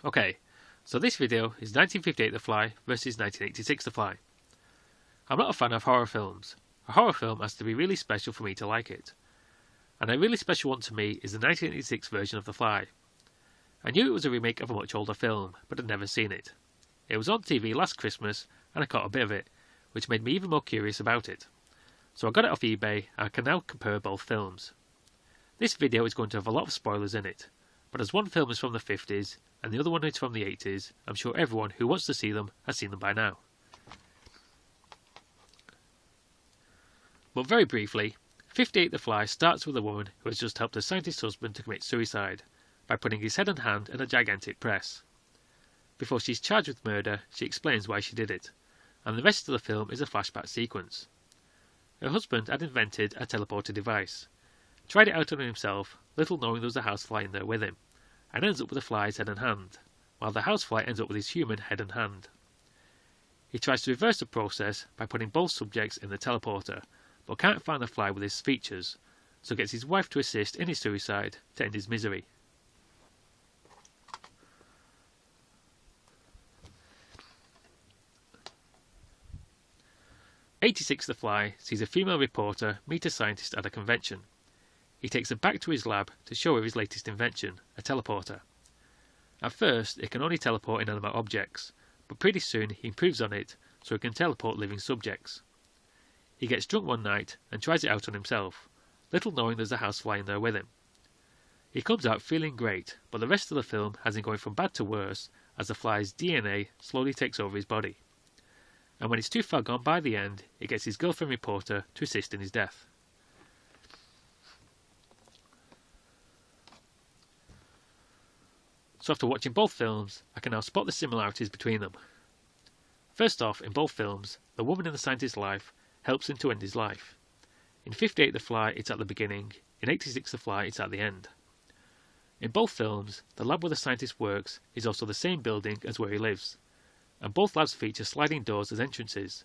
Okay, so this video is 1958 The Fly versus 1986 The Fly. I'm not a fan of horror films. A horror film has to be really special for me to like it. And a really special one to me is the 1986 version of The Fly. I knew it was a remake of a much older film, but had never seen it. It was on TV last Christmas and I caught a bit of it, which made me even more curious about it. So I got it off eBay and I can now compare both films. This video is going to have a lot of spoilers in it, but as one film is from the 50s and the other one is from the 80s, I'm sure everyone who wants to see them has seen them by now. But very briefly, 58 The Fly starts with a woman who has just helped her scientist husband to commit suicide by putting his head and hand in a gigantic press. Before she's charged with murder, she explains why she did it, and the rest of the film is a flashback sequence. Her husband had invented a teleporter device, tried it out on himself, little knowing there was a housefly in there with him, and ends up with a fly's head and hand, while the housefly ends up with his human head and hand. He tries to reverse the process by putting both subjects in the teleporter, but can't find the fly with his features, so gets his wife to assist in his suicide to end his misery. '86 The Fly sees a female reporter meet a scientist at a convention. He takes her back to his lab to show her his latest invention, a teleporter. At first, it can only teleport inanimate objects, but pretty soon he improves on it so it can teleport living subjects. He gets drunk one night and tries it out on himself, little knowing there's a housefly in there with him. He comes out feeling great, but the rest of the film has him going from bad to worse as the fly's DNA slowly takes over his body. And when it's too far gone by the end, he gets his girlfriend reporter to assist in his death. So after watching both films, I can now spot the similarities between them. First off, in both films, the woman in the scientist's life helps him to end his life. In 58 The Fly, it's at the beginning. In 86 The Fly, it's at the end. In both films, the lab where the scientist works is also the same building as where he lives, and both labs feature sliding doors as entrances.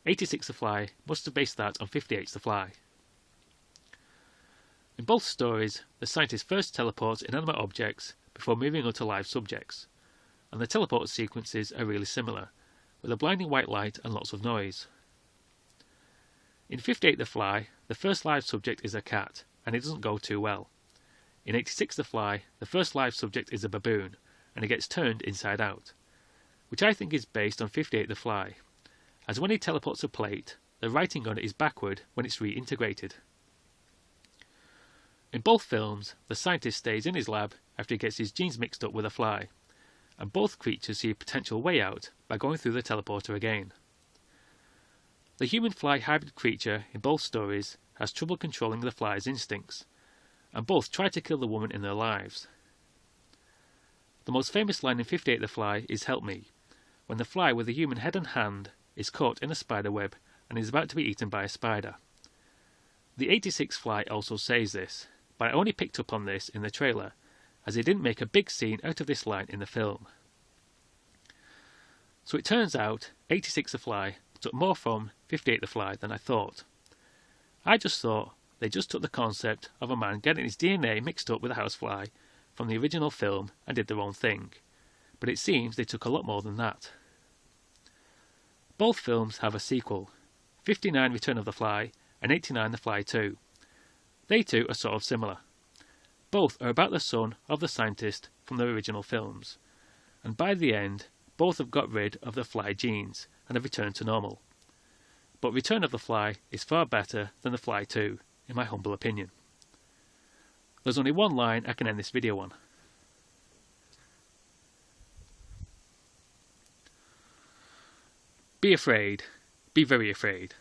86 The Fly must have based that on 58 The Fly. In both stories, the scientist first teleports inanimate objects before moving on to live subjects, and the teleport sequences are really similar, with a blinding white light and lots of noise. In 58 The Fly, the first live subject is a cat, and it doesn't go too well. In 86 The Fly, the first live subject is a baboon, and it gets turned inside out, which I think is based on 58 The Fly, as when he teleports a plate, the writing on it is backward when it's reintegrated. In both films, the scientist stays in his lab after he gets his genes mixed up with a fly, and both creatures see a potential way out by going through the teleporter again. The human-fly hybrid creature in both stories has trouble controlling the fly's instincts, and both try to kill the woman in their lives. The most famous line in 58 The Fly is "Help me," when the fly with the human head and hand is caught in a spider web and is about to be eaten by a spider. The 86 Fly also says this, but I only picked up on this in the trailer, as they didn't make a big scene out of this line in the film. So it turns out 86 The Fly took more from 58 The Fly than I thought. I just thought they just took the concept of a man getting his DNA mixed up with a housefly from the original film and did their own thing, but it seems they took a lot more than that. Both films have a sequel, 59 Return of the Fly and 89 The Fly 2. They too are sort of similar. Both are about the son of the scientist from the original films, and by the end, both have got rid of the fly genes and have returned to normal. But Return of the Fly is far better than The Fly 2, in my humble opinion. There's only one line I can end this video on. Be afraid. Be very afraid.